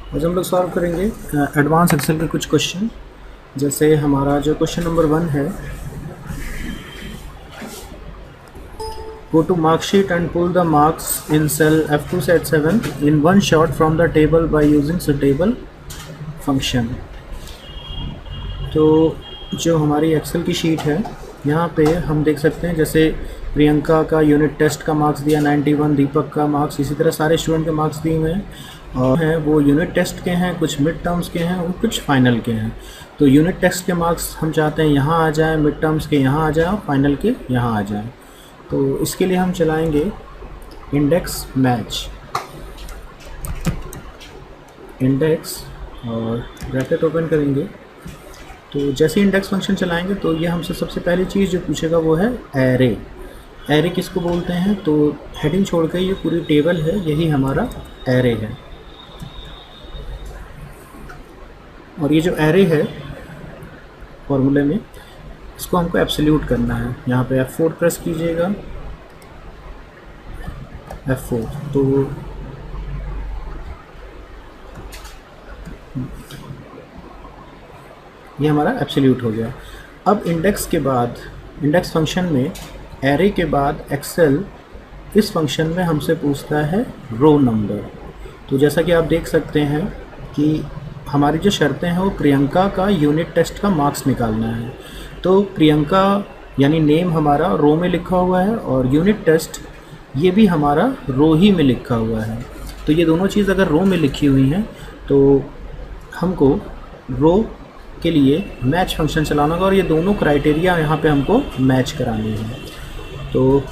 आज हम लोग सॉल्व करेंगे एडवांस एक्सेल के कुछ क्वेश्चन। जैसे हमारा जो क्वेश्चन नंबर 1 है, go to mark sheet and pull the marks in cell F2 set 7 in one shot from the table by using suitable function। तो जो हमारी एक्सेल की शीट है यहाँ पे हम देख सकते हैं, जैसे प्रियंका का यूनिट टेस्ट का मार्क्स दिया 91, दीपक का मार्क्स, इसी तरह सारे स्टूडेंट के मार्क्स दिए हुए हैं और हैं वो यूनिट टेस्ट के हैं, कुछ मिड टर्म्स के हैं और कुछ फाइनल के हैं। तो यूनिट टेस्ट के मार्क्स हम चाहते हैं यहाँ आ जाएं, मिड टर्म्स के यहाँ आ जाएं और फाइनल के यहाँ आ जाएं। तो इसके लिए हम चलाएंगे इंडेक्स मैच, इंडेक्स और ब्रैकेट ओपन करेंगे। तो जैसे इंडेक्स फंक्शन चलाएंगे तो ये हमसे सबसे पहली चीज़ जो पूछेगा वो है एरे। एरे किसको बोलते हैं? तो हेडिंग छोड़ के ये पूरी टेबल है, यही हमारा एरे है। और ये जो एरे है फॉर्मूले में, इसको हमको एब्सोल्यूट करना है। यहाँ पे F4 प्रेस कीजिएगा, F4, तो ये हमारा एब्सोल्यूट हो गया। अब इंडेक्स के बाद, इंडेक्स फंक्शन में एरे के बाद एक्सेल इस फंक्शन में हमसे पूछता है रो नंबर। तो जैसा कि आप देख सकते हैं कि हमारी जो शर्तें हैं वो प्रियंका का यूनिट टेस्ट का मार्क्स निकालना है। तो प्रियंका यानी नेम हमारा रो में लिखा हुआ है और यूनिट टेस्ट ये भी हमारा रो ही में लिखा हुआ है। तो ये दोनों चीज़ अगर रो में लिखी हुई हैं तो हमको रो के लिए मैच फंक्शन चलाना होगा और ये दोनों क्राइटेरिया यहाँ पे हमको मैच करानी है। तो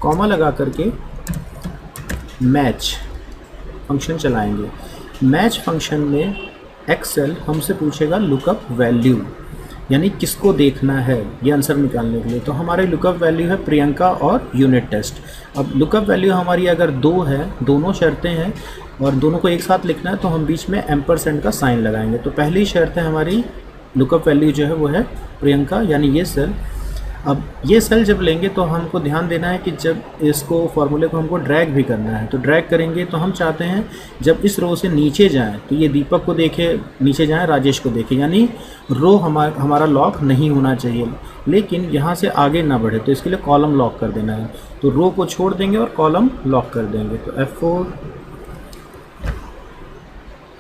कॉमा लगा करके मैच फंक्शन चलाएंगे। मैच फंक्शन में एक्सेल हमसे पूछेगा लुकअप वैल्यू, यानी किसको देखना है ये आंसर निकालने के लिए। तो हमारे लुकअप वैल्यू है प्रियंका और यूनिट टेस्ट। अब लुकअप वैल्यू हमारी अगर 2 है, दोनों शर्तें हैं और दोनों को एक साथ लिखना है, तो हम बीच में एम्परसेंड का साइन लगाएंगे। तो पहली शर्त है हमारी लुकअप वैल्यू जो है वो है प्रियंका, यानी ये सेल। अब ये सेल जब लेंगे तो हमको ध्यान देना है कि जब इसको फॉर्मूले को हमको ड्रैग भी करना है, तो ड्रैग करेंगे तो हम चाहते हैं जब इस रो से नीचे जाएं तो ये दीपक को देखे, नीचे जाएं राजेश को देखे, यानी रो हमारा लॉक नहीं होना चाहिए, लेकिन यहाँ से आगे ना बढ़े। तो इसके लिए कॉलम लॉक कर देना है। तो रो को छोड़ देंगे और कॉलम लॉक कर देंगे। तो F4,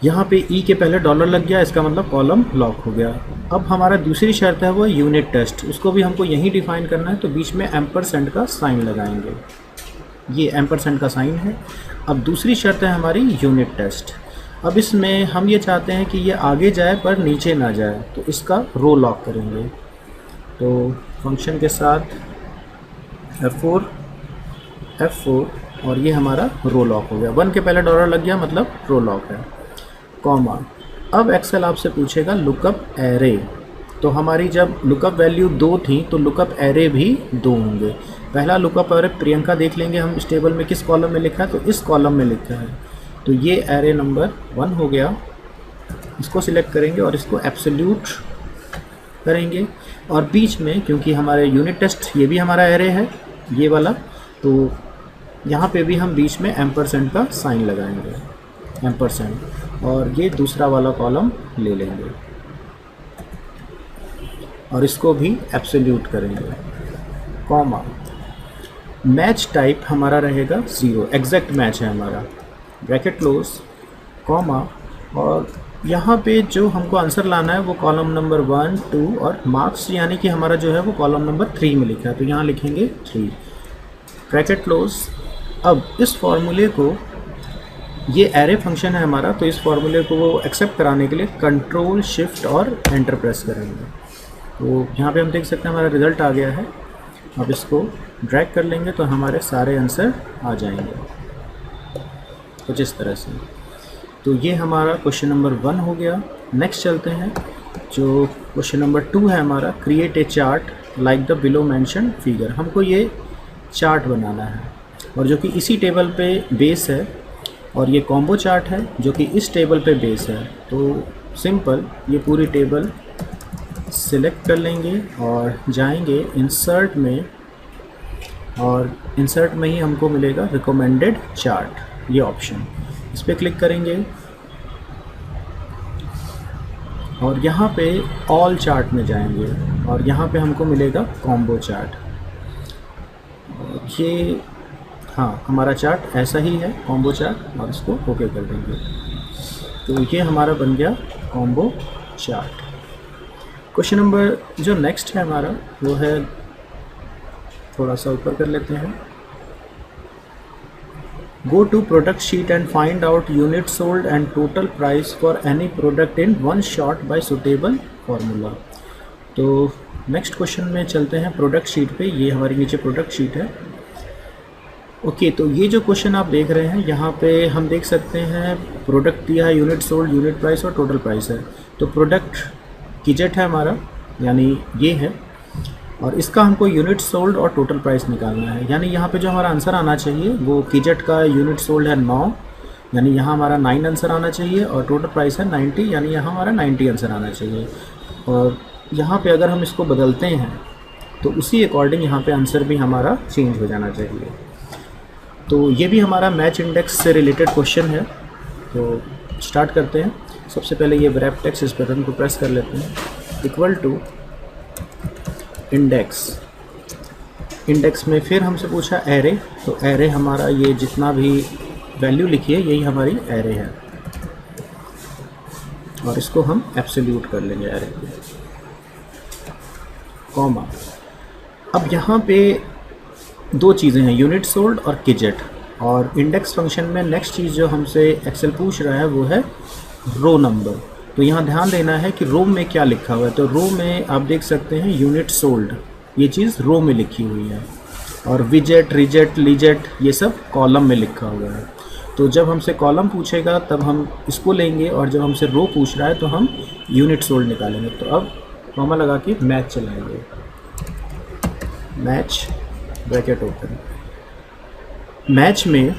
यहाँ पे ई के पहले डॉलर लग गया, इसका मतलब कॉलम लॉक हो गया। अब हमारा दूसरी शर्त है वो यूनिट टेस्ट, उसको भी हमको यहीं डिफाइन करना है। तो बीच में एम्परसेंड का साइन लगाएंगे, ये एम्परसेंड का साइन है। अब दूसरी शर्त है हमारी यूनिट टेस्ट। अब इसमें हम ये चाहते हैं कि ये आगे जाए पर नीचे ना जाए, तो इसका रो लॉक करेंगे। तो फंक्शन के साथ F4 और ये हमारा रो लॉक हो गया। 1 के पहले डॉलर लग गया, मतलब रो लॉक है। कॉमा, अब एक्सेल आपसे पूछेगा लुकअप एरे। तो हमारी जब लुकअप वैल्यू 2 थी तो लुकअप एरे भी 2 होंगे। पहला लुकअप एरे प्रियंका देख लेंगे हम इस टेबल में किस कॉलम में लिखा है, तो इस कॉलम में लिखा है। तो ये एरे नंबर 1 हो गया। इसको सिलेक्ट करेंगे और इसको एब्सोल्यूट करेंगे और बीच में, क्योंकि हमारे यूनिट टेस्ट ये भी हमारा एरे है ये वाला, तो यहाँ पे भी हम बीच में एम्परसेंड का साइन लगाएंगे, एम्परसेंड, और ये दूसरा वाला कॉलम ले लेंगे और इसको भी एब्सोल्यूट करेंगे। कॉमा, मैच टाइप हमारा रहेगा 0, एग्जैक्ट मैच है हमारा, ब्रैकेट क्लोज, कॉमा, और यहाँ पे जो हमको आंसर लाना है वो कॉलम नंबर 1, 2 और मार्क्स, यानी कि हमारा जो है वो कॉलम नंबर 3 में लिखा है, तो यहाँ लिखेंगे 3, ब्रैकेट क्लोज। अब इस फॉर्मूले को, ये एरे फंक्शन है हमारा, तो इस फॉर्मूले को वो एक्सेप्ट कराने के लिए कंट्रोल शिफ्ट और एंटर प्रेस करेंगे। तो यहाँ पे हम देख सकते हैं हमारा रिज़ल्ट आ गया है। अब इसको ड्रैग कर लेंगे तो हमारे सारे आंसर आ जाएंगे कुछ इस तरह से। तो ये हमारा क्वेश्चन नंबर 1 हो गया। नेक्स्ट चलते हैं, जो क्वेश्चन नंबर 2 है हमारा, create a chart like the below mention figure. हमको ये चार्ट बनाना है और जो कि इसी टेबल पे बेस है, और ये कॉम्बो चार्ट है जो कि इस टेबल पे बेस है। तो सिंपल ये पूरी टेबल सिलेक्ट कर लेंगे और जाएंगे इंसर्ट में, और इंसर्ट में ही हमको मिलेगा रिकमेंडेड चार्ट, ये ऑप्शन, इस पर क्लिक करेंगे और यहाँ पे ऑल चार्ट में जाएंगे और यहाँ पे हमको मिलेगा कॉम्बो चार्ट। ये हाँ, हमारा चार्ट ऐसा ही है कॉम्बो चार्ट, और इसको ओके कर देंगे। तो ये हमारा बन गया कॉम्बो चार्ट। क्वेश्चन नंबर जो नेक्स्ट है हमारा वो है, थोड़ा सा ऊपर कर लेते हैं। Go to product sheet and find out units sold and total price for any product in one shot by suitable formula। तो नेक्स्ट क्वेश्चन में चलते हैं प्रोडक्ट शीट पे। ये हमारी नीचे प्रोडक्ट शीट है। ओके, तो ये जो क्वेश्चन आप देख रहे हैं यहाँ पे हम देख सकते हैं प्रोडक्ट दिया है, यूनिट सोल्ड, यूनिट प्राइस और टोटल प्राइस है। तो प्रोडक्ट किजेट है हमारा, यानी ये है, और इसका हमको यूनिट सोल्ड और टोटल प्राइस निकालना है। यानी यहाँ पे जो हमारा आंसर आना चाहिए वो किजेट का यूनिट सोल्ड है 9, यानी यहाँ हमारा 9 आंसर आना चाहिए, और टोटल प्राइस है 90, यानी यहाँ हमारा 90 आंसर आना चाहिए। और यहाँ पे अगर हम इसको बदलते हैं तो उसी अकॉर्डिंग यहाँ पे आंसर भी हमारा चेंज हो जाना चाहिए। तो ये भी हमारा मैच इंडेक्स से रिलेटेड क्वेश्चन है। तो स्टार्ट करते हैं। सबसे पहले ये व्रैप टेक्स्ट, इस बटन को प्रेस कर लेते हैं, इक्वल टू इंडेक्स। इंडेक्स में फिर हमसे पूछा एरे, तो एरे हमारा ये जितना भी वैल्यू लिखी है यही हमारी एरे है, और इसको हम एब्सोल्यूट कर लेंगे एरे को, कॉमा। अब यहाँ पे दो चीज़ें हैं, यूनिट सोल्ड और किजेट। और इंडेक्स फंक्शन में नेक्स्ट चीज़ जो हमसे एक्सेल पूछ रहा है वो है रो नंबर। तो यहाँ ध्यान देना है कि रो में क्या लिखा हुआ है। तो रो में आप देख सकते हैं यूनिट सोल्ड, ये चीज़ रो में लिखी हुई है, और विजेट, रिजेट, लीजेट ये सब कॉलम में लिखा हुआ है। तो जब हमसे कॉलम पूछेगा तब हम इसको लेंगे, और जब हमसे रो पूछ रहा है तो हम यूनिट सोल्ड निकालेंगे। तो अब कॉमा लगा के मैच चलाएंगे, मैच ब्रैकेट ओपन। मैच में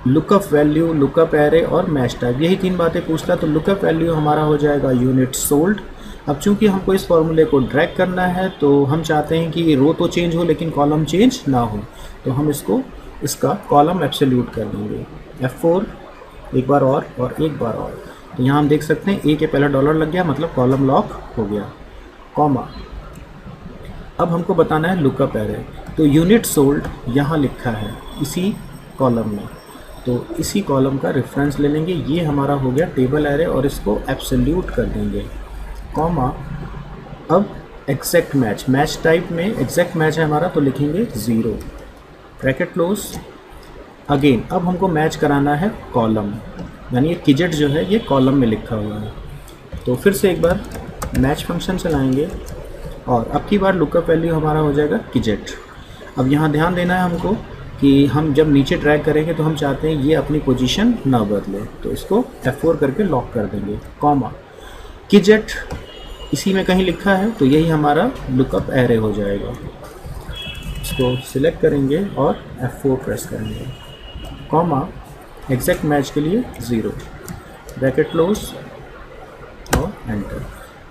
लुकअप वैल्यू, लुकअप एरे और मैच टाइप, यही तीन बातें पूछता है। तो लुकअप वैल्यू हमारा हो जाएगा यूनिट सोल्ड। अब चूंकि हमको इस फॉर्मूले को ड्रैग करना है तो हम चाहते हैं कि रो तो चेंज हो लेकिन कॉलम चेंज ना हो, तो हम इसका कॉलम एब्सोल्यूट कर देंगे, F4 एक बार और एक बार और। तो यहाँ हम देख सकते हैं ए के पहला डॉलर लग गया, मतलब कॉलम लॉक हो गया, कॉमा। अब हमको बताना है लुकअप एरे। तो यूनिट सोल्ड यहाँ लिखा है इसी कॉलम में, तो इसी कॉलम का रेफरेंस ले लेंगे। ये हमारा हो गया टेबल एरे, और इसको एब्सोल्यूट कर देंगे, कॉमा। अब एग्जैक्ट मैच, मैच टाइप में एग्जैक्ट मैच है हमारा, तो लिखेंगे 0, ब्रैकेट क्लोज। अगेन अब हमको मैच कराना है कॉलम, यानी ये किजेट जो है ये कॉलम में लिखा हुआ है। तो फिर से एक बार मैच फंक्शन चलाएंगे, और अब की बार लुकअप वैल्यू हमारा हो जाएगा किजेट। अब यहाँ ध्यान देना है हमको कि हम जब नीचे ड्रैग करेंगे तो हम चाहते हैं ये अपनी पोजीशन ना बदले, तो इसको F4 करके लॉक कर देंगे, कॉमा। किजेट इसी में कहीं लिखा है, तो यही हमारा लुकअप एरे हो जाएगा। इसको सिलेक्ट करेंगे और F4 प्रेस करेंगे, कॉमा। एग्जैक्ट मैच के लिए 0, ब्रैकेट क्लोज और एंटर।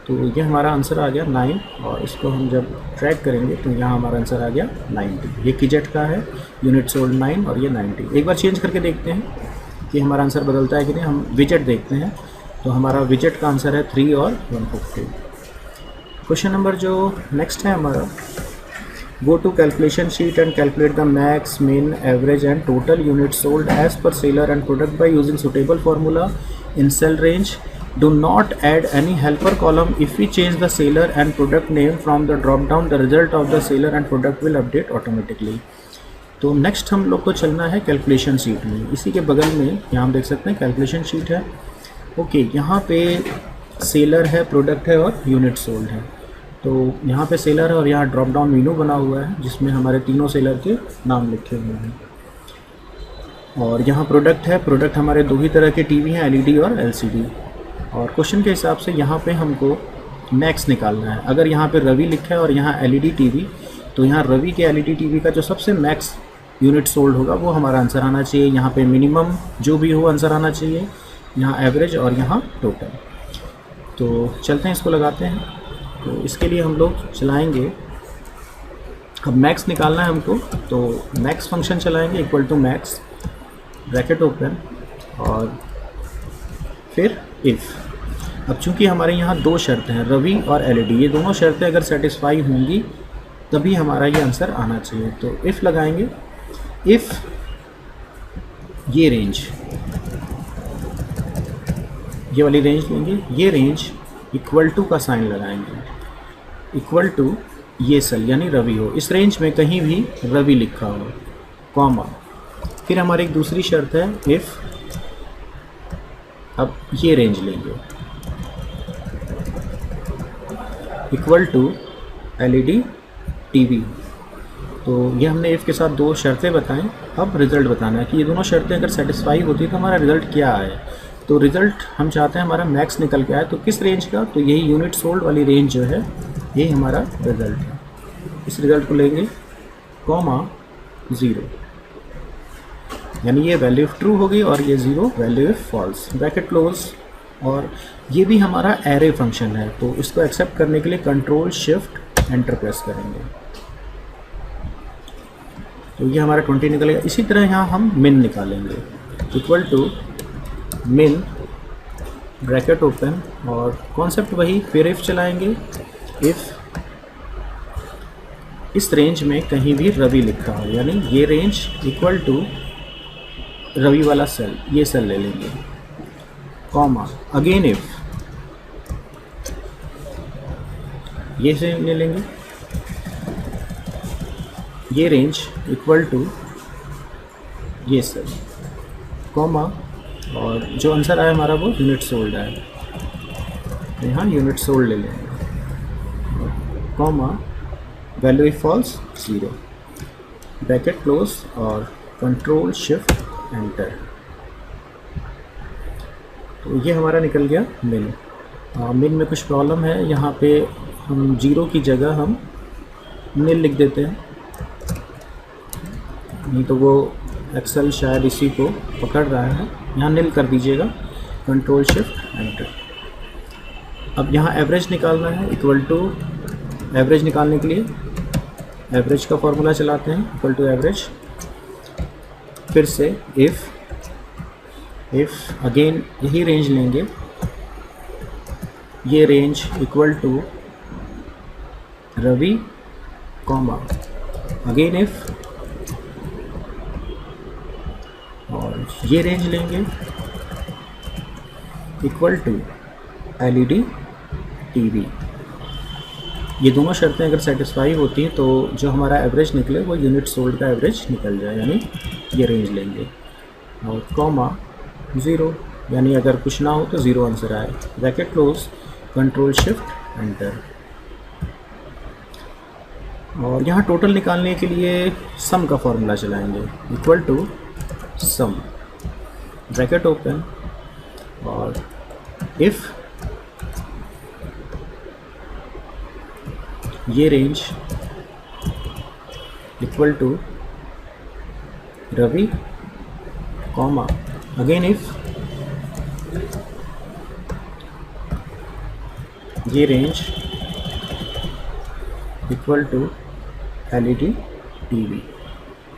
तो ये हमारा आंसर आ गया 9, और इसको हम जब ट्रैक करेंगे तो यहाँ हमारा आंसर आ गया 90। ये किजेट का है, यूनिट सोल्ड 9 और ये 90। एक बार चेंज करके देखते हैं कि हमारा आंसर बदलता है कि नहीं। हम विजेट देखते हैं, तो हमारा विजेट का आंसर है 3 और 150। क्वेश्चन नंबर जो नेक्स्ट है हमारा, go to calculation sheet and calculate the max, min, average and total unit sold as per seller and product by using suitable formula in cell range. Do not add any helper column. If we change the seller and product name from the drop down, the result of the seller and product will update automatically। तो next हम लोग को चलना है calculation sheet में। इसी के बगल में यहाँ हम देख सकते हैं कैलकुलेशन शीट है। ओके, यहाँ पे सेलर है, प्रोडक्ट है और यूनिट सोल्ड है। तो यहाँ पे सेलर है और यहाँ ड्रॉप डाउन मेनू बना हुआ है जिसमें हमारे तीनों सेलर के नाम लिखे हुए हैं। और यहाँ प्रोडक्ट है, प्रोडक्ट हमारे दो ही तरह के टीवी हैं, LED और LCD। और क्वेश्चन के हिसाब से यहाँ पे हमको मैक्स निकालना है। अगर यहाँ पे रवि लिखा है और यहाँ LED टीवी, तो यहाँ रवि के LED टीवी का जो सबसे मैक्स यूनिट सोल्ड होगा वो हमारा आंसर आना चाहिए। यहाँ पे मिनिमम जो भी हो आंसर आना चाहिए, यहाँ एवरेज और यहाँ टोटल। तो चलते हैं, इसको लगाते हैं। तो इसके लिए हम लोग चलाएँगे, अब मैक्स निकालना है हमको, तो मैक्स फंक्शन चलाएँगे, equal to max, bracket open, और फिर इफ़। अब चूंकि हमारे यहाँ दो शर्तें हैं, रवि और एलईडी, ये दोनों शर्तें अगर सेटिस्फाई होंगी तभी हमारा ये आंसर आना चाहिए। तो इफ़ लगाएंगे, इफ़ ये रेंज, ये वाली रेंज लेंगे, ये रेंज इक्वल टू का साइन लगाएंगे, इक्वल टू ये सेल यानी रवि हो, इस रेंज में कहीं भी रवि लिखा हो, कॉमा, फिर हमारी एक दूसरी शर्त है इफ़, अब ये रेंज लेंगे, इक्वल टू एलईडी टीवी। तो ये हमने इफ़ के साथ दो शर्तें बताएं। अब रिज़ल्ट बताना है कि ये दोनों शर्तें अगर सेटिस्फाई होती है तो हमारा रिज़ल्ट क्या आए। तो रिज़ल्ट हम चाहते हैं हमारा मैक्स निकल के आए, तो किस रेंज का, तो यही यूनिट सोल्ड वाली रेंज जो है यही हमारा रिज़ल्ट है। इस रिज़ल्ट को लेंगे, कॉमा 0, यानी ये वैल्यू ट्रू होगी और ये 0 वैल्यू फॉल्स, ब्रैकेट क्लोज। और ये भी हमारा एरे फंक्शन है, तो इसको एक्सेप्ट करने के लिए कंट्रोल शिफ्ट एंटर प्रेस करेंगे, तो ये हमारा 20 निकलेगा। इसी तरह यहाँ हम मिन निकालेंगे, इक्वल टू मिन ब्रैकेट ओपन और कॉन्सेप्ट वही, फिर इफ़ चलाएंगे, इफ़ इस रेंज में कहीं भी रवि लिखा हो, यानी ये रेंज इक्वल टू रवि वाला सेल, ये सेल ले लेंगे, कॉमा, अगेन इफ ये से ले लेंगे, ये रेंज इक्वल टू ये सेल, कॉमा, और जो आंसर आया हमारा वो यूनिट सोल्ड आया, यहाँ यूनिट सोल्ड ले लेंगे, comma, value if false 0, bracket close और कंट्रोल शिफ्ट एंटर। तो ये हमारा निकल गया मिन। मिन में कुछ प्रॉब्लम है, यहाँ पे हम 0 की जगह हम निल लिख देते हैं, नहीं तो वो एक्सेल शायद इसी को पकड़ रहा है, यहाँ निल कर दीजिएगा, कंट्रोल शिफ्ट एंटर। अब यहाँ एवरेज निकालना है, इक्वल टू एवरेज निकालने के लिए एवरेज का फॉर्मूला चलाते हैं, इक्वल टू एवरेज, फिर से इफ़ अगेन यही रेंज लेंगे, ये range equal to Ravi, comma, again if, और ये रेंज लेंगे इक्वल टू एलईडी टीवी। ये दोनों शर्तें अगर सेटिस्फाई होती हैं तो जो हमारा एवरेज निकले वो यूनिट सोल्ड का एवरेज निकल जाए, यानी ये रेंज लेंगे, और कॉमा 0, यानी अगर कुछ ना हो तो 0 आंसर आए, bracket close, control shift enter. और यहाँ टोटल निकालने के लिए सम का फॉर्मूला चलाएंगे, equal to sum, bracket open और इफ़ ये range equal to Ravi, comma, again if ये range equal to LED TV.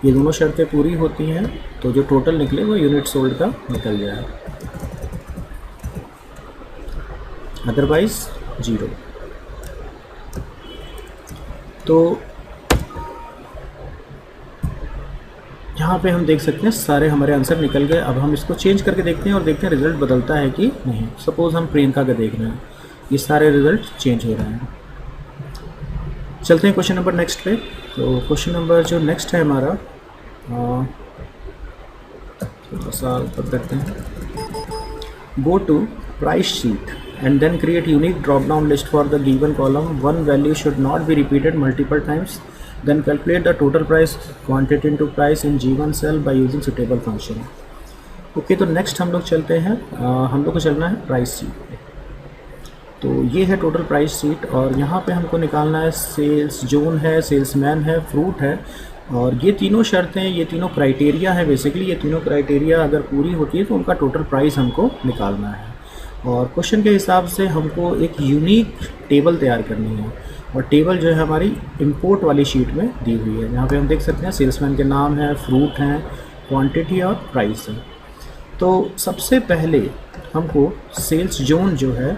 ये दोनों शर्तें पूरी होती हैं तो जो टोटल निकले वो यूनिट सोल्ड का निकल जाए, अदरवाइज 0। तो यहाँ पे हम देख सकते हैं सारे हमारे आंसर निकल गए। अब हम इसको चेंज करके देखते हैं और देखते हैं रिज़ल्ट बदलता है कि नहीं। सपोज़ हम प्रियंका का देख रहे हैं, ये सारे रिज़ल्ट चेंज हो रहे हैं। चलते हैं क्वेश्चन नंबर नेक्स्ट पे। तो क्वेश्चन नंबर जो नेक्स्ट है हमारा, थोड़ा सा ऊपर करते हैं। Go to price sheet and then create unique drop down list for the given column. One value should not be repeated multiple times. Then calculate the total price quantity into price in G1 cell by using suitable function. Okay, तो next हम लोग चलते हैं, हम लोग को चलना है प्राइस शीट पे। तो ये है टोटल प्राइस शीट और यहाँ पे हमको निकालना है सेल्स जोन है, सेल्समैन है, फ्रूट है, और ये तीनों शर्तें, ये तीनों क्राइटेरिया है। बेसिकली ये तीनों क्राइटेरिया अगर पूरी होती है तो उनका टोटल प्राइस हमको निकालना है। और क्वेश्चन के हिसाब से हमको एक यूनिक टेबल तैयार करनी है, और टेबल जो है हमारी इंपोर्ट वाली शीट में दी हुई है। यहाँ पे हम देख सकते हैं सेल्समैन के नाम है, फ्रूट हैं, क्वांटिटी और प्राइस है। तो सबसे पहले हमको सेल्स जोन जो है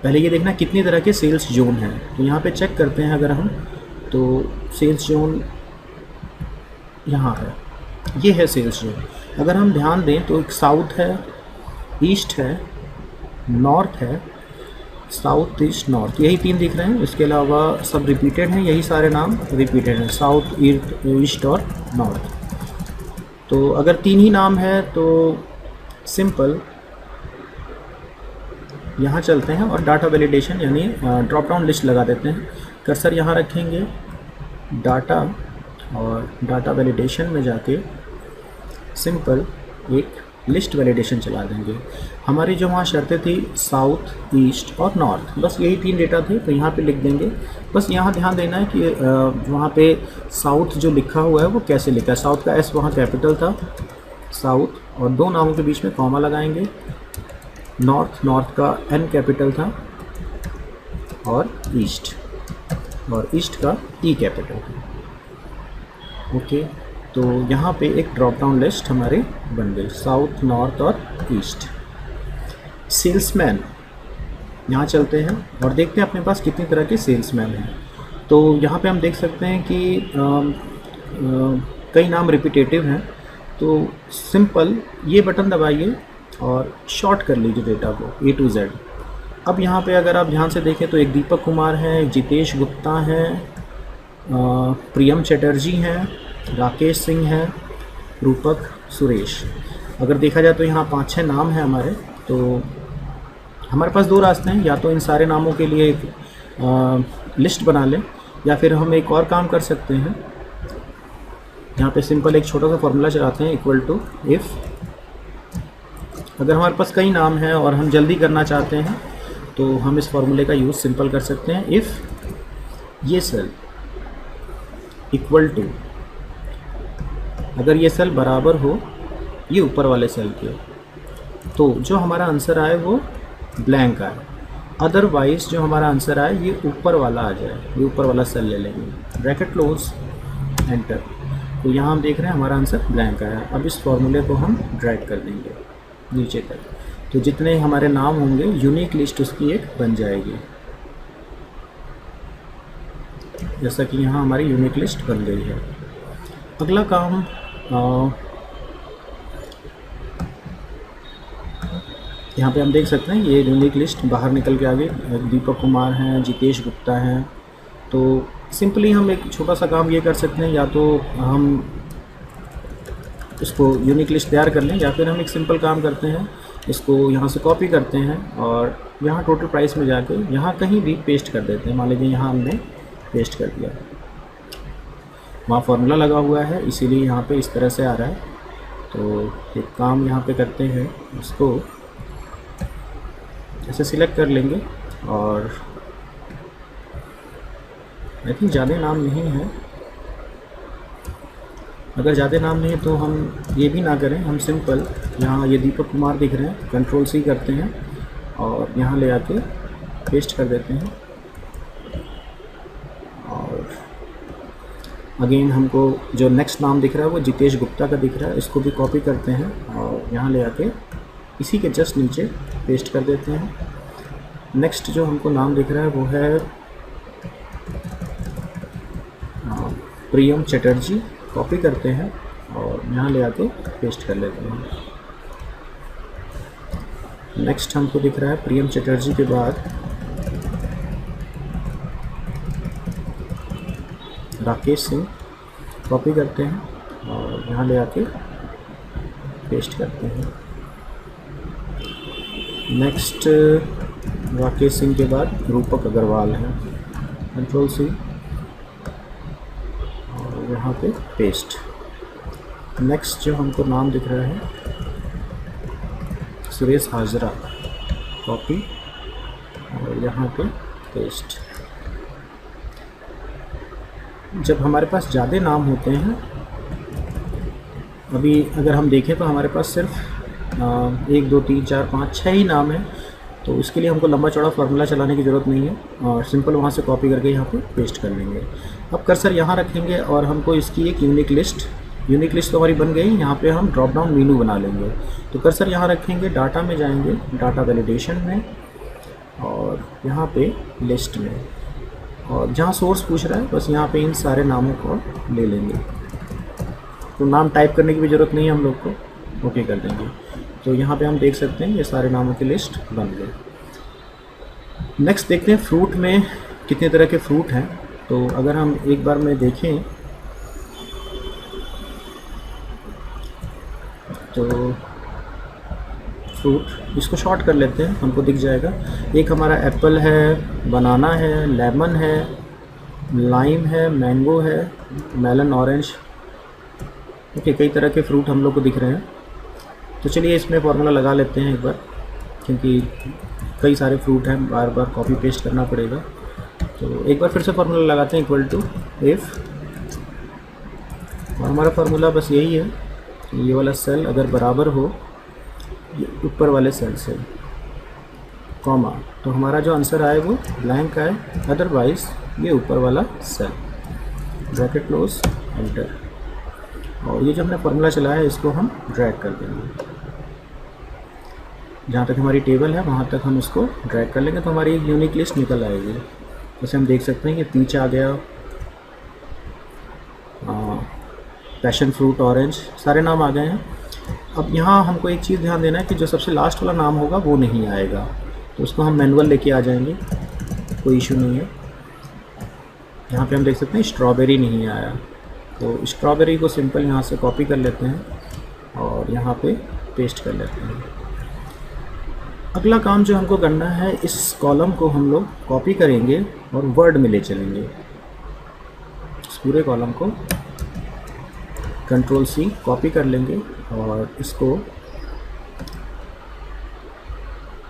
पहले ये देखना कितनी तरह के सेल्स जोन हैं, तो यहाँ पे चेक करते हैं अगर हम, तो सेल्स जोन यहाँ है, ये है सेल्स जोन। अगर हम ध्यान दें तो एक साउथ है, ईस्ट है, नॉर्थ है, साउथ ईस्ट नॉर्थ, यही 3 दिख रहे हैं। इसके अलावा सब रिपीटेड हैं, यही सारे नाम रिपीटेड हैं, साउथ ईस्ट और नॉर्थ। तो अगर 3 ही नाम है तो सिंपल यहाँ चलते हैं और डाटा वैलिडेशन यानी ड्रॉप डाउन लिस्ट लगा देते हैं। कर्सर यहाँ रखेंगे, डाटा और डाटा वैलिडेशन में जाके सिंपल एक लिस्ट वैलिडेशन चला देंगे। हमारी जो वहाँ शर्तें थी साउथ, ईस्ट और नॉर्थ, बस यही 3 डेटा थे, तो यहाँ पे लिख देंगे। बस यहाँ ध्यान देना है कि वहाँ पे साउथ जो लिखा हुआ है वो कैसे लिखा है। साउथ का एस वहाँ कैपिटल था, साउथ, और 2 नामों के बीच में कॉमा लगाएंगे। नॉर्थ का एन कैपिटल था, और ईस्ट का ई कैपिटल था। ओके, तो यहाँ पे एक ड्रॉप डाउन लिस्ट हमारी बन गई, साउथ, नॉर्थ और ईस्ट। सेल्समैन, यहाँ चलते हैं और देखते हैं अपने पास कितनी तरह के सेल्समैन हैं। तो यहाँ पे हम देख सकते हैं कि कई नाम रिपीटेटिव हैं, तो सिंपल ये बटन दबाइए और शॉर्ट कर लीजिए डेटा को A to Z। अब यहाँ पे अगर आप ध्यान से देखें तो एक दीपक कुमार है, एक जितेश गुप्ता है, प्रियम चटर्जी हैं, राकेश सिंह है, रूपक, सुरेश। अगर देखा जाए तो यहाँ 5-6 नाम हैं हमारे। तो हमारे पास 2 रास्ते हैं, या तो इन सारे नामों के लिए एक लिस्ट बना लें, या फिर हम एक और काम कर सकते हैं। यहाँ पे सिंपल एक छोटा सा फॉर्मूला चलाते हैं, इक्वल टू इफ़, अगर हमारे पास कई नाम हैं और हम जल्दी करना चाहते हैं तो हम इस फॉर्मूले का यूज़ सिंपल कर सकते हैं। इफ़ ये सेल इक्वल टू, अगर ये सेल बराबर हो ये ऊपर वाले सेल के, तो जो हमारा आंसर आए वो ब्लैंक आए, अदरवाइज जो हमारा आंसर आए ये ऊपर वाला आ जाए, ये ऊपर वाला सेल ले लेंगे। Bracket close, enter. तो यहाँ हम देख रहे हैं हमारा आंसर ब्लैंक आया। अब इस फॉर्मूले को हम ड्रैग कर देंगे नीचे तक, तो जितने हमारे नाम होंगे यूनिक लिस्ट उसकी एक बन जाएगी, जैसा कि यहाँ हमारी यूनिक लिस्ट बन गई है। अगला काम यहाँ पे हम देख सकते हैं ये यूनिक लिस्ट बाहर निकल के आ गई। दीपक कुमार हैं, जितेश गुप्ता हैं। तो सिंपली हम एक छोटा सा काम ये कर सकते हैं, या तो हम इसको यूनिक लिस्ट तैयार कर लें, या फिर हम एक सिंपल काम करते हैं, इसको यहाँ से कॉपी करते हैं और यहाँ टोटल प्राइस में जाके यहाँ कहीं भी पेस्ट कर देते हैं। मान लीजिए यहाँ हमने पेस्ट कर दिया, वहाँ फार्मूला लगा हुआ है इसीलिए यहाँ पे इस तरह से आ रहा है। तो एक काम यहाँ पे करते हैं, इसको ऐसे सिलेक्ट कर लेंगे, और आई थिंक ज़्यादा नाम नहीं है। अगर ज़्यादा नाम नहीं है तो हम ये भी ना करें, हम सिंपल यहाँ ये दीपक कुमार दिख रहे हैं, कंट्रोल C करते हैं और यहाँ ले आके पेस्ट कर देते हैं। और अगेन हमको जो नेक्स्ट नाम दिख रहा है वो जितेश गुप्ता का दिख रहा है, इसको भी कॉपी करते हैं और यहाँ ले आके इसी के जस्ट नीचे पेस्ट कर देते हैं। नेक्स्ट जो हमको नाम दिख रहा है वो है प्रियम चटर्जी, कॉपी करते हैं और यहाँ ले आके पेस्ट कर लेते हैं। नेक्स्ट हमको दिख रहा है प्रियम चटर्जी के बाद राकेश सिंह, कॉपी करते हैं और यहाँ ले आके पेस्ट करते हैं। नेक्स्ट राकेश सिंह के बाद रूपक अग्रवाल है, कंट्रोल C और यहाँ पे पेस्ट। नेक्स्ट जो हमको नाम दिख रहा है सुरेश हाजरा, कॉपी और यहाँ पे पेस्ट। जब हमारे पास ज़्यादा नाम होते हैं, अभी अगर हम देखें तो हमारे पास सिर्फ 1 2 3 4 5 6 ही नाम है, तो इसके लिए हमको लंबा चौड़ा फार्मूला चलाने की ज़रूरत नहीं है और सिंपल वहाँ से कॉपी करके यहाँ पे पेस्ट कर लेंगे। अब कर्सर यहाँ रखेंगे और हमको इसकी एक यूनिक लिस्ट तो हमारी बन गई। यहाँ पे हम ड्रॉप डाउन मेनू बना लेंगे। तो कर्सर यहाँ रखेंगे, डाटा में जाएंगे, डाटा वैलिडेशन में और यहाँ पे लिस्ट में, और जहाँ सोर्स पूछ रहा है बस यहाँ पे इन सारे नामों को ले लेंगे। तो नाम टाइप करने की भी ज़रूरत नहीं है हम लोग को, ओके कर देंगे। तो यहाँ पे हम देख सकते हैं ये सारे नामों की लिस्ट बन गई। नेक्स्ट देखते हैं फ्रूट में कितने तरह के फ्रूट हैं। तो अगर हम एक बार में देखें तो फ्रूट इसको शॉर्ट कर लेते हैं, हमको दिख जाएगा। एक हमारा एप्पल है, बनाना है, लेमन है, लाइम है, मैंगो है, मेलन, ऑरेंज। ओके, कई तरह के फ्रूट हम लोग को दिख रहे हैं। तो चलिए इसमें फार्मूला लगा लेते हैं एक बार, क्योंकि कई सारे फ्रूट हैं, बार बार कॉपी पेस्ट करना पड़ेगा। तो एक बार फिर से फार्मूला लगाते हैं, इक्वल टू इफ़, और हमारा फार्मूला बस यही है, ये वाला सेल अगर बराबर हो ये ऊपर वाले सेल से, कॉमा, तो हमारा जो आंसर आए वो ब्लैंक आए, अदरवाइज ये ऊपर वाला सेल, ब्रैकेट क्लोज, एंटर। और ये जो हमने फार्मूला चलाया है इसको हम ड्रैग कर देंगे, जहाँ तक हमारी टेबल है वहाँ तक हम इसको ड्रैग कर लेंगे, तो हमारी एक यूनिक लिस्ट निकल आएगी। जैसे हम देख सकते हैं कि पीच आ गया, पैशन फ्रूट, ऑरेंज, सारे नाम आ गए हैं। अब यहाँ हमको एक चीज़ ध्यान देना है कि जो सबसे लास्ट वाला नाम होगा वो नहीं आएगा, तो उसको हम मैनुअल लेके आ जाएंगे, कोई इशू नहीं है। यहाँ पे हम देख सकते हैं स्ट्रॉबेरी नहीं आया, तो स्ट्रॉबेरी को सिंपल यहाँ से कॉपी कर लेते हैं और यहाँ पे पेस्ट कर लेते हैं। अगला काम जो हमको करना है, इस कॉलम को हम लोग कॉपी करेंगे और वर्ड में ले चलेंगे। इस पूरे कॉलम को कंट्रोल सी कॉपी कर लेंगे और इसको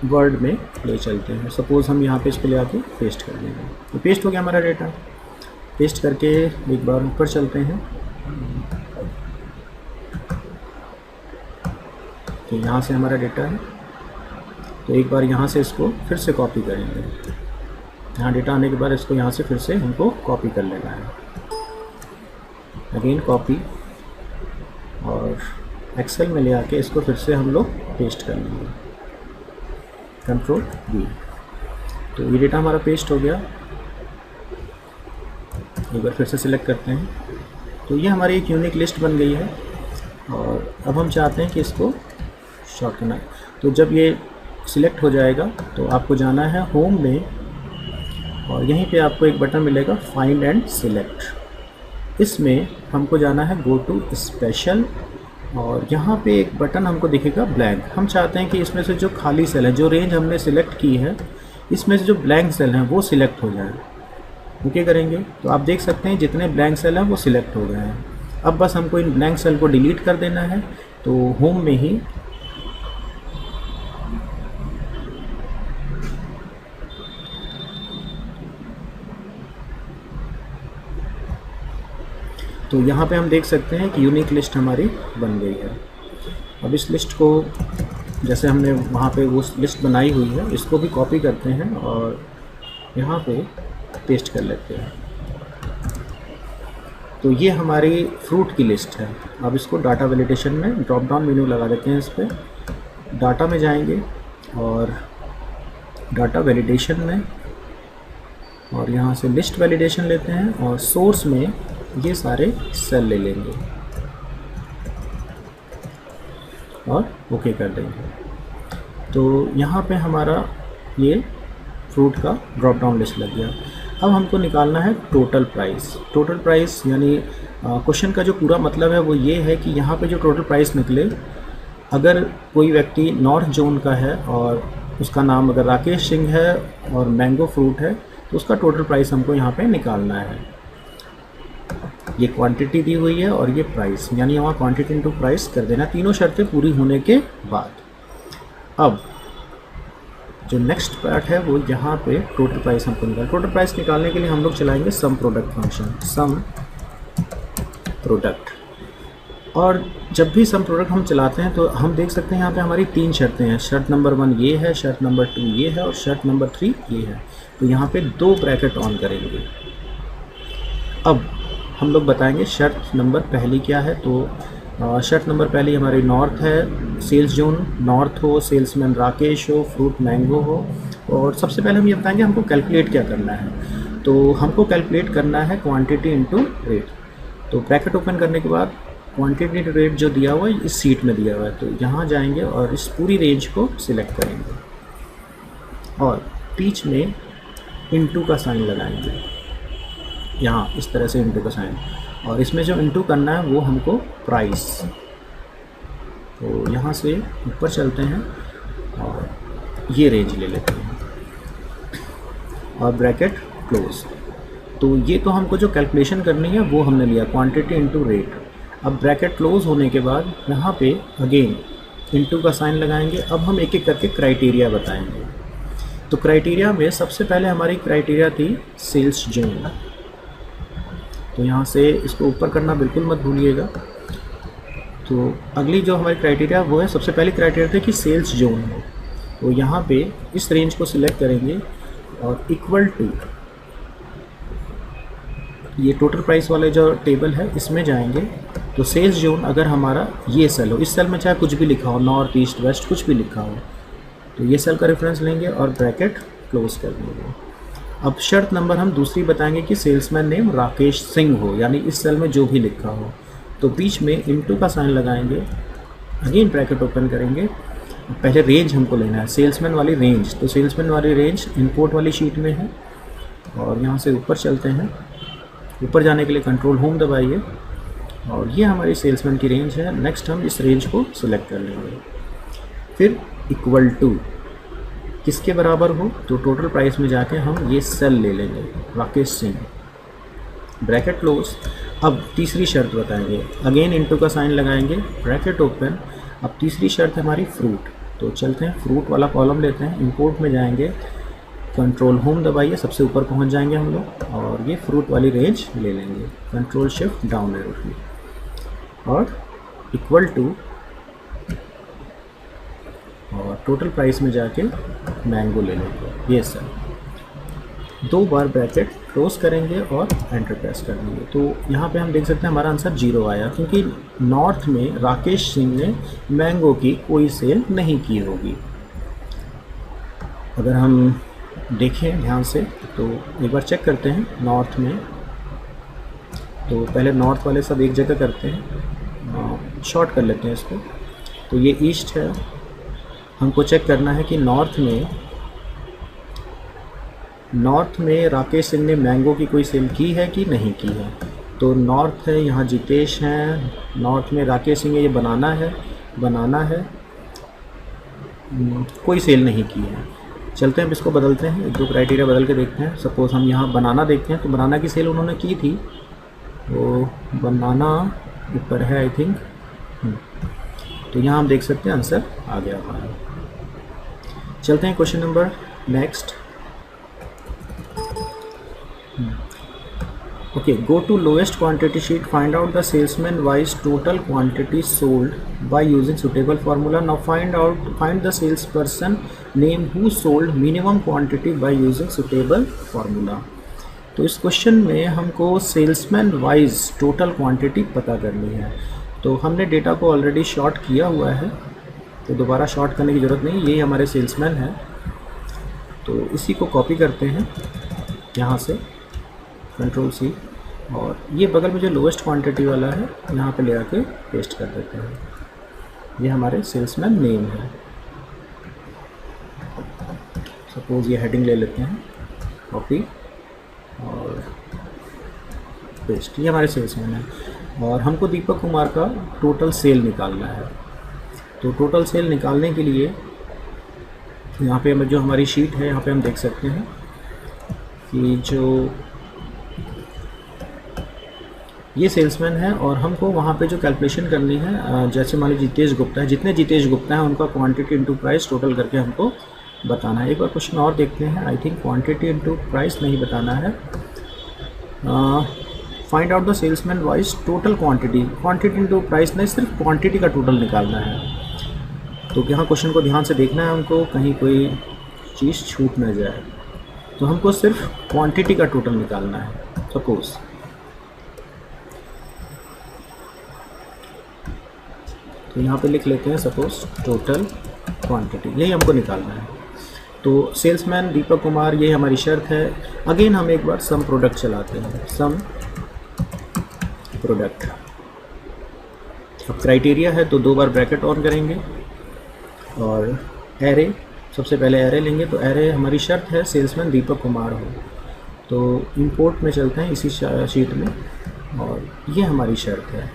वर्ड में ले चलते हैं। सपोज़ हम यहाँ पे इसको ले आके पेस्ट कर देंगे, तो पेस्ट हो गया हमारा डेटा। पेस्ट करके एक बार ऊपर चलते हैं, तो यहाँ से हमारा डेटा है, तो एक बार यहाँ से इसको फिर से कॉपी करेंगे। यहाँ डेटा आने के बाद इसको यहाँ से फिर से हमको कॉपी कर लेना है, अगेन कॉपी, और एक्सेल में ले आके इसको फिर से हम लोग पेस्ट कर लेंगे, कंट्रोल वी। तो ये डेटा हमारा पेस्ट हो गया। एक बार फिर से सिलेक्ट करते हैं, तो ये हमारी एक यूनिक लिस्ट बन गई है। और अब हम चाहते हैं कि इसको शॉर्ट करना है, तो जब ये सिलेक्ट हो जाएगा तो आपको जाना है होम में, और यहीं पे आपको एक बटन मिलेगा फाइंड एंड सिलेक्ट। इसमें हमको जाना है गो टू स्पेशल, और यहाँ पे एक बटन हमको दिखेगा ब्लैंक। हम चाहते हैं कि इसमें से जो खाली सेल है, जो रेंज हमने सिलेक्ट की है, इसमें से जो ब्लैंक सेल हैं वो सिलेक्ट हो जाए। ओके करेंगे तो आप देख सकते हैं जितने ब्लैंक सेल हैं वो सिलेक्ट हो गए हैं। अब बस हमको इन ब्लैंक सेल को डिलीट कर देना है, तो होम में ही तो यहाँ पे हम देख सकते हैं कि यूनिक लिस्ट हमारी बन गई है। अब इस लिस्ट को, जैसे हमने वहाँ पे वो लिस्ट बनाई हुई है, इसको भी कॉपी करते हैं और यहाँ पे पेस्ट कर लेते हैं। तो ये हमारी फ्रूट की लिस्ट है। अब इसको डाटा वैलिडेशन में ड्रॉप डाउन मेन्यू लगा देते हैं, इस पर डाटा में जाएंगे और डाटा वैलिडेशन में, और यहाँ से लिस्ट वैलिडेशन लेते हैं और सोर्स में ये सारे सेल ले लेंगे और ओके कर देंगे। तो यहाँ पे हमारा ये फ्रूट का ड्रॉप डाउन लिस्ट लग गया। अब हमको निकालना है टोटल प्राइस। टोटल प्राइस यानी क्वेश्चन का जो पूरा मतलब है वो ये है कि यहाँ पे जो टोटल प्राइस निकले, अगर कोई व्यक्ति नॉर्थ जोन का है और उसका नाम अगर राकेश सिंह है और मैंगो फ्रूट है, तो उसका टोटल प्राइस हमको यहाँ पे निकालना है। ये क्वांटिटी दी हुई है और ये प्राइस, यानी वहाँ क्वांटिटी इनटू प्राइस कर देना, तीनों शर्तें पूरी होने के बाद। अब जो नेक्स्ट पार्ट है वो यहाँ पे टोटल प्राइस हमको निकाल। टोटल प्राइस निकालने के लिए हम लोग चलाएंगे some product function, some product. और जब भी सम प्रोडक्ट हम चलाते हैं तो हम देख सकते हैं यहाँ पे हमारी तीन शर्तें हैं। शर्त नंबर 1 ये है, शर्त नंबर 2 ये है और शर्त नंबर 3 ये है। तो यहाँ पे 2 ब्रैकेट ऑन करेंगे। अब हम लोग बताएंगे शर्त नंबर पहली क्या है। तो शर्त नंबर पहली हमारी नॉर्थ है, सेल्स जोन नॉर्थ हो, सेल्समैन राकेश हो, फ्रूट मैंगो हो, और सबसे पहले हम ये बताएंगे हमको कैलकुलेट क्या करना है। तो हमको कैलकुलेट करना है क्वांटिटी इनटू रेट। तो ब्रैकेट ओपन करने के बाद क्वांटिटी इनटू रेट जो दिया हुआ है इस सीट में दिया हुआ है, तो यहाँ जाएंगे और इस पूरी रेंज को सिलेक्ट करेंगे और बीच में इनटू का साइन लगाएंगे, यहाँ इस तरह से इनटू का साइन, और इसमें जो इनटू करना है वो हमको प्राइस। तो यहाँ से ऊपर चलते हैं और ये रेंज ले लेते हैं और ब्रैकेट क्लोज। तो ये तो हमको जो कैलकुलेशन करनी है वो हमने लिया क्वांटिटी इनटू रेट। अब ब्रैकेट क्लोज होने के बाद यहाँ पे अगेन इनटू का साइन लगाएंगे। अब हम एक एक करके क्राइटेरिया बताएंगे। तो क्राइटेरिया में सबसे पहले हमारी क्राइटेरिया थी सेल्स जोन। तो यहाँ से इसको ऊपर करना बिल्कुल मत भूलिएगा। तो अगली जो हमारी क्राइटेरिया वो है, सबसे पहले क्राइटेरिया था कि सेल्स जोन हो। तो यहाँ पे इस रेंज को सिलेक्ट करेंगे और इक्वल टू ये टोटल प्राइस वाले जो टेबल है इसमें जाएंगे। तो सेल्स जोन अगर हमारा ये सेल हो, इस सेल में चाहे कुछ भी लिखा हो, नॉर्थ ईस्ट वेस्ट कुछ भी लिखा हो, तो ये सेल का रेफरेंस लेंगे और ब्रैकेट क्लोज कर देंगे। अब शर्त नंबर हम दूसरी बताएंगे कि सेल्समैन नेम राकेश सिंह हो, यानी इस सेल में जो भी लिखा हो। तो बीच में इनटू का साइन लगाएंगे, अगेन ब्रैकेट ओपन करेंगे। पहले रेंज हमको लेना है, सेल्समैन वाली रेंज। तो सेल्समैन वाली रेंज इंपोर्ट वाली शीट में है और यहाँ से ऊपर चलते हैं। ऊपर जाने के लिए कंट्रोल होम दबाइए और ये हमारी सेल्समैन की रेंज है। नेक्स्ट हम इस रेंज को सिलेक्ट कर लेंगे। फिर इक्वल टू किसके बराबर हो, तो टोटल प्राइस में जाके हम ये सेल ले लेंगे, राकेश सिंह, ब्रैकेट क्लोज। अब तीसरी शर्त बताएंगे, अगेन इनटू का साइन लगाएंगे, ब्रैकेट ओपन। अब तीसरी शर्त हमारी फ्रूट। तो चलते हैं फ्रूट वाला कॉलम लेते हैं, इंपोर्ट में जाएंगे, कंट्रोल होम दबाइए, सबसे ऊपर पहुंच जाएंगे हम लोग और ये फ्रूट वाली रेंज ले लेंगे, कंट्रोल शिफ्ट डाउन एरो की, और इक्वल टू, और टोटल प्राइस में जाके मैंगो ले लेंगे। ये सर 2 बार ब्रैकेट क्लोज करेंगे और एंटर प्रेस कर देंगे। तो यहाँ पे हम देख सकते हैं हमारा आंसर 0 आया, क्योंकि नॉर्थ में राकेश सिंह ने मैंगो की कोई सेल नहीं की होगी। अगर हम देखें ध्यान से तो एक बार चेक करते हैं नॉर्थ में। तो पहले नॉर्थ वाले सब एक जगह करते हैं, शॉर्ट कर लेते हैं इसको। तो ये ईस्ट है, हमको चेक करना है कि नॉर्थ में राकेश सिंह ने मैंगो की कोई सेल की है कि नहीं की है। तो नॉर्थ है, यहाँ जितेश हैं, नॉर्थ में राकेश सिंह है, ये बनाना है, कोई सेल नहीं की है। चलते हैं अब इसको बदलते हैं, 1-2 क्राइटेरिया बदल के देखते हैं। सपोज़ हम यहाँ बनाना देखते हैं, तो बनाना की सेल उन्होंने की थी, वो बनाना ऊपर है आई थिंक। तो यहाँ हम देख सकते हैं आंसर आ गया हमारा। चलते हैं question number next. Okay, go to lowest quantity sheet, find out the salesman wise total quantity sold by using suitable formula. Now find the salesperson name who sold minimum quantity by using suitable formula. तो इस question में हमको salesman wise total quantity पता करनी है। तो हमने data को ऑलरेडी शॉर्ट किया हुआ है, तो दोबारा शॉर्ट करने की ज़रूरत नहीं, यही हमारे सेल्समैन है। तो इसी को कॉपी करते हैं यहाँ से, कंट्रोल C, और ये बगल में जो लोवेस्ट क्वांटिटी वाला है यहाँ पे ले आके पेस्ट कर देते हैं। ये हमारे सेल्समैन नेम है। सपोज़ ये हेडिंग ले लेते हैं, कॉपी और पेस्ट, ये हमारे सेल्समैन है। और हमको दीपक कुमार का टोटल सेल निकालना है। तो टोटल सेल निकालने के लिए यहाँ पे जो हमारी शीट है यहाँ पे हम देख सकते हैं कि जो ये सेल्समैन है और हमको वहाँ पे जो कैलकुलेशन करनी है, जैसे मान लीजिए जितेश गुप्ता है, जितने जितेश गुप्ता हैं उनका क्वांटिटी इनटू प्राइस टोटल करके हमको बताना है। एक बार क्वेश्चन और देखते हैं, I think quantity into price नहीं बताना है। Find out the salesman wise total quantity into price नहीं, सिर्फ क्वांटिटी का टोटल निकालना है। तो यहाँ क्वेश्चन को ध्यान से देखना है हमको, कहीं कोई चीज़ छूट ना जाए। तो हमको सिर्फ क्वांटिटी का टोटल निकालना है। सपोज तो यहाँ पे लिख लेते हैं, सपोज टोटल क्वांटिटी, यही हमको निकालना है। तो सेल्समैन दीपक कुमार, ये हमारी शर्त है। अगेन हम एक बार सम प्रोडक्ट चलाते हैं, सम प्रोडक्ट। अब क्राइटेरिया है तो 2 बार ब्रैकेट ऑन करेंगे और एरे, सबसे पहले एरे लेंगे। तो एरे हमारी शर्त है सेल्समैन दीपक कुमार हो, तो इंपोर्ट में चलते हैं इसी शीट में और ये हमारी शर्त है।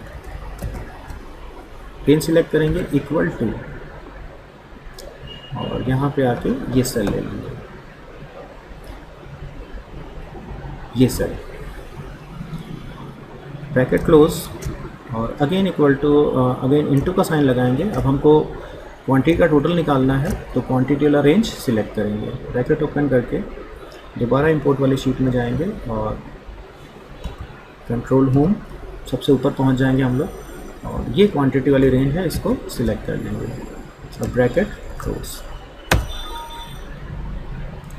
पेन सिलेक्ट करेंगे इक्वल टू और यहाँ पे आके ये सेल ले लेंगे, ये सेल, ब्रैकेट क्लोज और again equal to, again into का साइन लगाएंगे। अब हमको क्वांटिटी का टोटल निकालना है तो क्वांटिटी वाला रेंज सिलेक्ट करेंगे, ब्रैकेट ओपन करके दोबारा इंपोर्ट वाली शीट में जाएंगे और कंट्रोल होम, सबसे ऊपर पहुंच जाएंगे हम लोग और ये क्वांटिटी वाली रेंज है, इसको सिलेक्ट कर लेंगे। अब bracket close,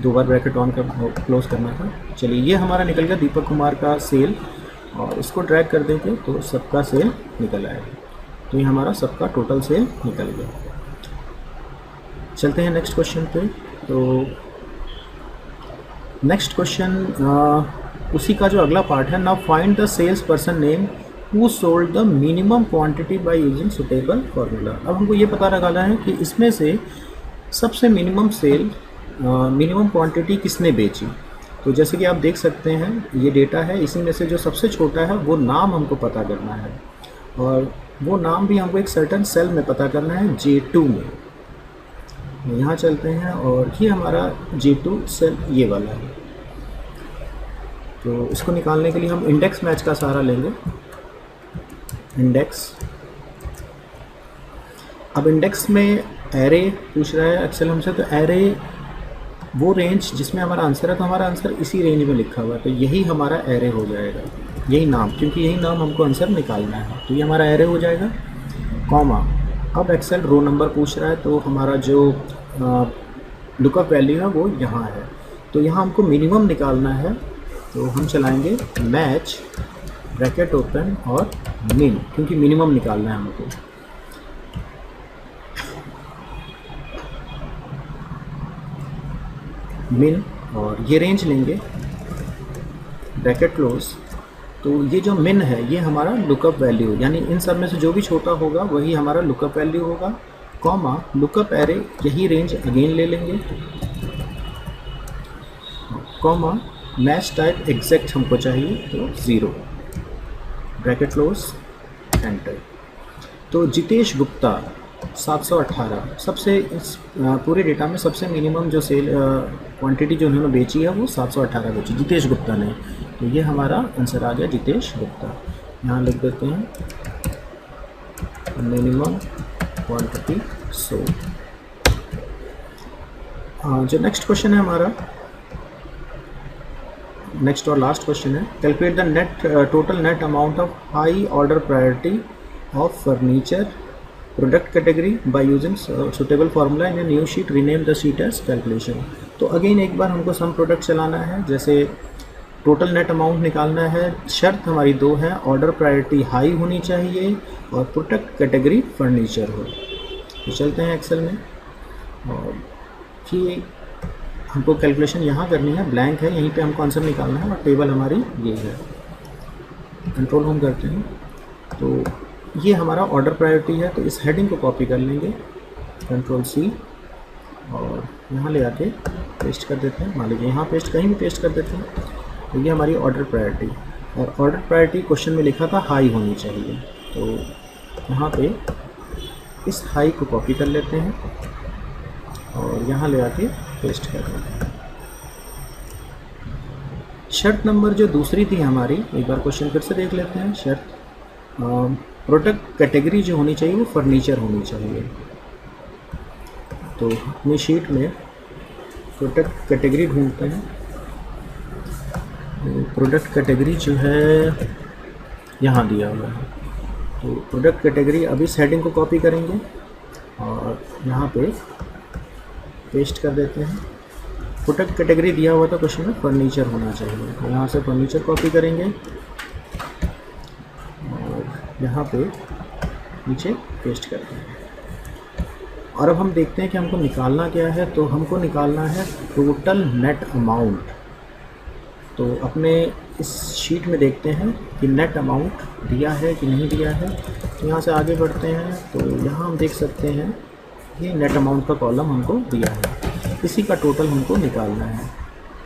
2 bar bracket on कर क्लोज करना था। चलिए ये हमारा निकल गया दीपक कुमार का सेल और इसको ड्रैग कर देंगे तो सबका सेल निकल आएगा। तो ये हमारा सबका टोटल सेल निकल गया। चलते हैं नेक्स्ट क्वेश्चन पे। तो नेक्स्ट क्वेश्चन उसी का जो अगला पार्ट है, now find the sales person name who sold the minimum quantity by using suitable formula. अब हमको ये पता लगाना है कि इसमें से सबसे मिनिमम सेल, मिनिमम क्वांटिटी किसने बेची। तो जैसे कि आप देख सकते हैं ये डेटा है, इसी में से जो सबसे छोटा है वो नाम हमको पता करना है और वो नाम भी हमको एक सर्टेन सेल में पता करना है, J2 में। यहाँ चलते हैं और ये हमारा J2 सेल ये वाला है। तो इसको निकालने के लिए हम इंडेक्स मैच का सहारा लेंगे, इंडेक्स। अब इंडेक्स में एरे पूछ रहा है एक्सेल हमसे, तो एरे वो रेंज जिसमें हमारा आंसर है, तो हमारा आंसर इसी रेंज में लिखा हुआ है, तो यही हमारा एरे हो जाएगा, यही नाम, क्योंकि यही नाम हमको आंसर निकालना है। तो ये हमारा एरे हो जाएगा, कॉमा। अब एक्सेल रो नंबर पूछ रहा है, तो हमारा जो लुकअप वैल्यू है वो यहाँ है, तो यहाँ हमको मिनिमम निकालना है। तो हम चलाएंगे मैच, ब्रैकेट ओपन और मिन, क्योंकि मिनिमम निकालना है हमको। मिन और ये रेंज लेंगे, ब्रैकेट क्लोज। तो ये जो मिन है ये हमारा लुकअप वैल्यू, यानी इन सब में से जो भी छोटा होगा वही हमारा लुकअप वैल्यू होगा, कॉमा लुकअप एरे, यही रेंज अगेन ले लेंगे, कॉमा मैच टाइप एग्जैक्ट हमको चाहिए तो 0, ब्रैकेट क्लोज, एंटर। तो जितेश गुप्ता 718, सबसे इस पूरे डेटा में सबसे मिनिमम जो सेल क्वांटिटी जो उन्होंने बेची है वो 718 बेची जितेश गुप्ता ने। तो ये हमारा आंसर आ गया जितेश गुप्ता। यहाँ लिख देते हैं मिनिमम क्वांटिटी सोल्ड। जो नेक्स्ट क्वेश्चन है हमारा, नेक्स्ट और लास्ट क्वेश्चन है, calculate the net total net amount of high order priority of furniture product category by using suitable formula in a new sheet, rename the sheet as calculation. तो again एक बार हमको some product चलाना है, जैसे total net amount निकालना है। शर्त हमारी 2 है, ऑर्डर प्रायोरिटी हाई होनी चाहिए और प्रोडक्ट कैटेगरी फर्नीचर हो। तो चलते हैं एक्सेल में और ये हमको कैलकुलेशन यहाँ करनी है, ब्लैंक है, यहीं पे हमको आंसर निकालना है और टेबल हमारी ये है। कंट्रोल होम करते हैं तो ये हमारा ऑर्डर प्रायोरिटी है, तो इस हेडिंग को कॉपी कर लेंगे, कंट्रोल C और यहाँ ले आके पेस्ट कर देते हैं। मान लीजिए यहाँ पेस्ट, कहीं भी पेस्ट कर देते हैं। तो ये हमारी ऑर्डर प्रायोरिटी, और ऑर्डर प्रायोरिटी क्वेश्चन में लिखा था हाई होनी चाहिए, तो यहाँ पे इस हाई को कॉपी कर लेते हैं और यहाँ ले आके पेस्ट कर देते हैं। शर्त नंबर जो दूसरी थी हमारी, एक बार क्वेश्चन फिर से देख लेते हैं। शर्त प्रोडक्ट कैटेगरी जो होनी चाहिए वो फर्नीचर होनी चाहिए। तो अपनी शीट में प्रोडक्ट कैटेगरी ढूंढते हैं। तो प्रोडक्ट कैटेगरी जो है यहाँ दिया हुआ है, तो प्रोडक्ट कैटेगरी अब इस हेडिंग को कॉपी करेंगे और यहाँ पे पेस्ट कर देते हैं। प्रोडक्ट कैटेगरी दिया हुआ था क्वेश्चन में फर्नीचर होना चाहिए, तो यहाँ से फर्नीचर कॉपी करेंगे और यहाँ पे नीचे पेस्ट करते हैं। और अब हम देखते हैं कि हमको निकालना क्या है। तो हमको निकालना है टोटल नेट अमाउंट। तो अपने इस शीट में देखते हैं कि नेट अमाउंट दिया है कि नहीं दिया है। तो यहाँ से आगे बढ़ते हैं तो यहाँ हम देख सकते हैं कि नेट अमाउंट का कॉलम हमको दिया है, इसी का टोटल हमको निकालना है।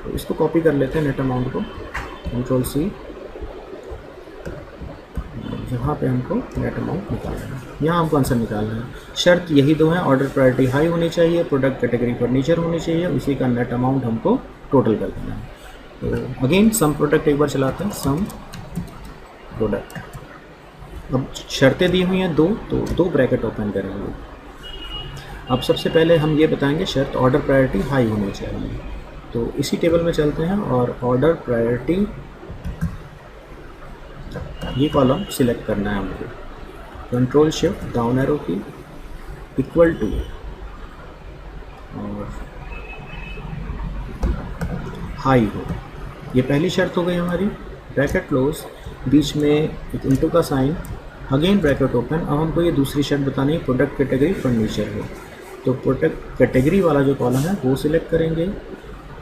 तो इसको कॉपी कर लेते हैं नेट अमाउंट को, कंट्रोल सी, यहाँ पे हमको नेट अमाउंट निकालना है, यहाँ हमको आंसर निकालना है। शर्त यही दो हैं, ऑर्डर प्रायोरिटी हाई होनी चाहिए, प्रोडक्ट कैटेगरी फर्नीचर होनी चाहिए, उसी का नेट अमाउंट हमको टोटल कर देना है। तो अगेन सम प्रोडक्ट एक बार चलाते हैं, सम प्रोडक्ट। अब शर्तें दी हुई हैं दो, तो दो ब्रैकेट ओपन करेंगे। अब सबसे पहले हम ये बताएंगे शर्त ऑर्डर प्रायोरिटी हाई होनी चाहिए। तो इसी टेबल में चलते हैं और ऑर्डर प्रायोरिटी ये कॉलम सिलेक्ट करना है हमको, कंट्रोल शिफ्ट डाउन एरो की, इक्वल टू, और हाई हो। ये पहली शर्त हो गई हमारी। ब्रैकेट क्लोज, बीच में एक इंटू का साइन, अगेन ब्रैकेट ओपन। अब हमको ये दूसरी शर्त बतानी है, प्रोडक्ट कैटेगरी फर्नीचर है। तो प्रोडक्ट कैटेगरी वाला जो कॉलम है वो सिलेक्ट करेंगे।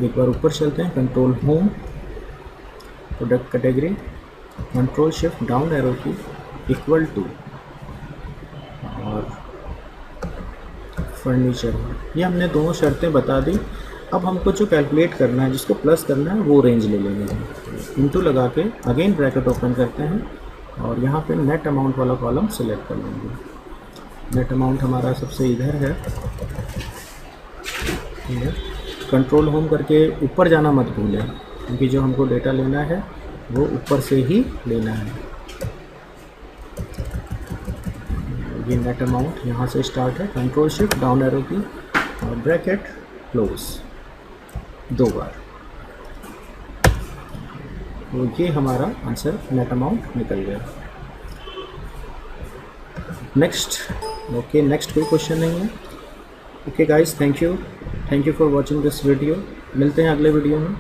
एक बार ऊपर चलते हैं, control home, product category, control shift down arrow की, इक्वल टू, और फर्नीचर। ये हमने दोनों शर्तें बता दी। अब हमको जो कैलकुलेट करना है, जिसको प्लस करना है, वो रेंज ले लेंगे। इंटू लगा के अगेन ब्रैकेट ओपन करते हैं और यहाँ पे नेट अमाउंट वाला कॉलम सिलेक्ट कर लेंगे। नेट अमाउंट हमारा सबसे इधर है, कंट्रोल होम करके ऊपर जाना मत भूलें, क्योंकि जो हमको डेटा लेना है वो ऊपर से ही लेना है। ये नेट अमाउंट यहाँ से स्टार्ट है, कंट्रोल शिफ्ट डाउन एरो की, और ब्रैकेट क्लोज दो बार। तो ये हमारा आंसर नेट अमाउंट निकल गया। नेक्स्ट, ओके, नेक्स्ट कोई क्वेश्चन नहीं है। Okay guys, thank you for watching this video. मिलते हैं अगले वीडियो में।